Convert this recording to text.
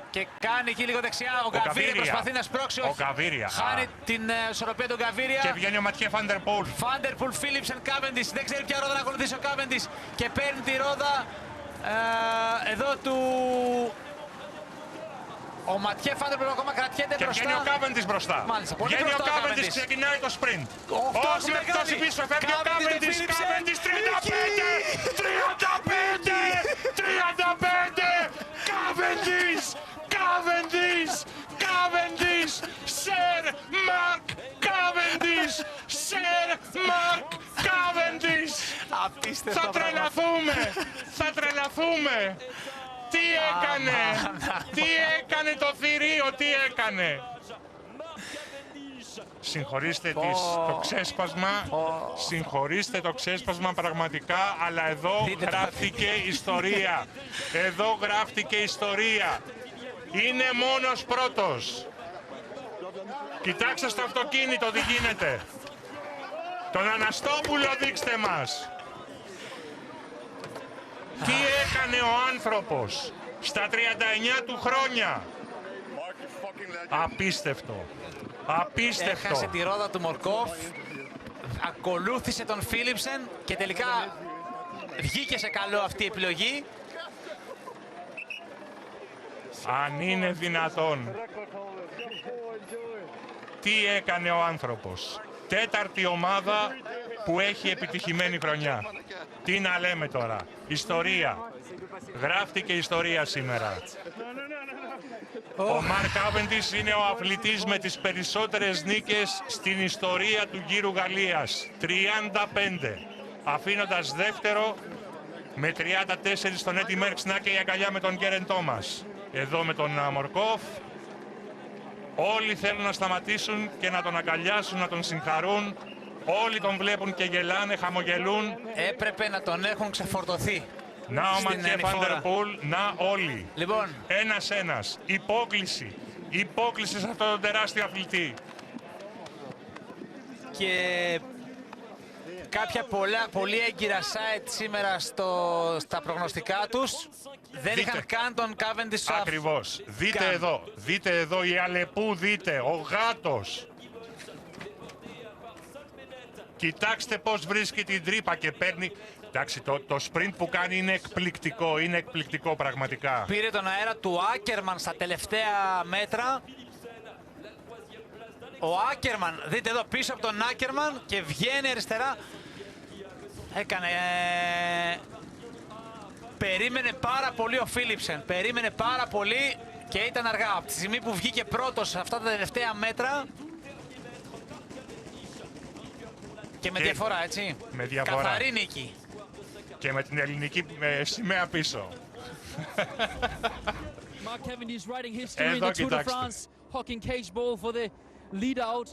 Και κάνει εκεί λίγο δεξιά. Ο Γκαβίρια προσπαθεί να σπρώξει. Ο Γκαβίρια. Χάνει την ισορροπία του Γκαβίρια. Και βγαίνει ο Ματιέ Φάντερπουλ. Φάντερπουλ, Φίλιψεν, Κάβεντις. Δεν ξέρει ποια ρόδα να ακολουθήσει ο Κάβεντις. Και παίρνει τη ρόδα εδώ του. Ο Ματιέ Φάντερπουλ ακόμα κρατιέται μπροστά. Και βγαίνει ο Κάβεντις μπροστά. Μάλιστα, πολύ βγαίνει μπροστά ο Κάβεντις, ξεκινάει το sprint. Όχι, με πτώση πίσω, φεύγει ο Κάβεντις. Κάβεντις 35! 35! 35! Κάβεντις! Κάβεντις! Κάβεντις! Σερ Μαρκ Κάβεντις! Σερ Μαρκ Κάβεντις! Απίστευτο. Θα τρελαθούμε! Θα τρελαθούμε! Τι έκανε! Τι έκανε το θηρίο! Τι έκανε! Συγχωρήστε το ξέσπασμα, συγχωρήστε το ξέσπασμα πραγματικά, αλλά εδώ γράφτηκε ιστορία. Εδώ γράφτηκε ιστορία. Είναι μόνος πρώτος. Κοιτάξτε στο αυτοκίνητο τι γίνεται. Τον Αναστόπουλο δείξτε μας. Τι έκανε ο άνθρωπος στα 39 του χρόνια. Απίστευτο. Απίστευτο. Έχασε τη ρόδα του Μορκόφ, ακολούθησε τον Φίλιψεν και τελικά βγήκε σε καλό αυτή η επιλογή. Αν είναι δυνατόν. Τι έκανε ο άνθρωπος. Τέταρτη ομάδα που έχει επιτυχημένη χρονιά. Τι να λέμε τώρα. Ιστορία. Γράφτηκε ιστορία σήμερα. Ο Μαρκ Κάβεντις είναι ο αθλητής με τις περισσότερες νίκες στην ιστορία του Γύρου Γαλλίας. 35. Αφήνοντας δεύτερο με 34 τον Έντι Μέρκς, να και η αγκαλιά με τον Γκέρεν Τόμας. Εδώ με τον Μορκόφ. Όλοι θέλουν να σταματήσουν και να τον αγκαλιάσουν, να τον συγχαρούν. Όλοι τον βλέπουν και γελάνε, χαμογελούν. Έπρεπε να τον έχουν ξεφορτωθεί. Να ο Ματιέ Φάντερπουλ, να όλοι. Λοιπόν. Ένας-ένας. Υπόκληση. Υπόκληση σε αυτόν τον τεράστιο αθλητή. Και κάποια πολύ έγκυρα site σήμερα στα προγνωστικά τους δεν είχαν καν τον Cavendish. Ακριβώς. Δείτε εδώ. Δείτε εδώ η Αλεπού, δείτε. Ο γάτος. Κοιτάξτε πώς βρίσκει την τρύπα και παίρνει. Εντάξει, το sprint που κάνει είναι εκπληκτικό, είναι εκπληκτικό πραγματικά. Πήρε τον αέρα του Άκερμαν στα τελευταία μέτρα. Ο Άκερμαν, δείτε εδώ πίσω από τον Άκερμαν και βγαίνει αριστερά. Έκανε... περίμενε πάρα πολύ ο Φίλιψεν, περίμενε πάρα πολύ και ήταν αργά. Από τη στιγμή που βγήκε πρώτος σε αυτά τα τελευταία μέτρα και με διαφορά, έτσι. Με διαφορά. Καθαρή νίκη. Και με την ελληνική σημαία πίσω. Mark Cavendish writing history in the Tour de France, hocking cage ball for the lead out.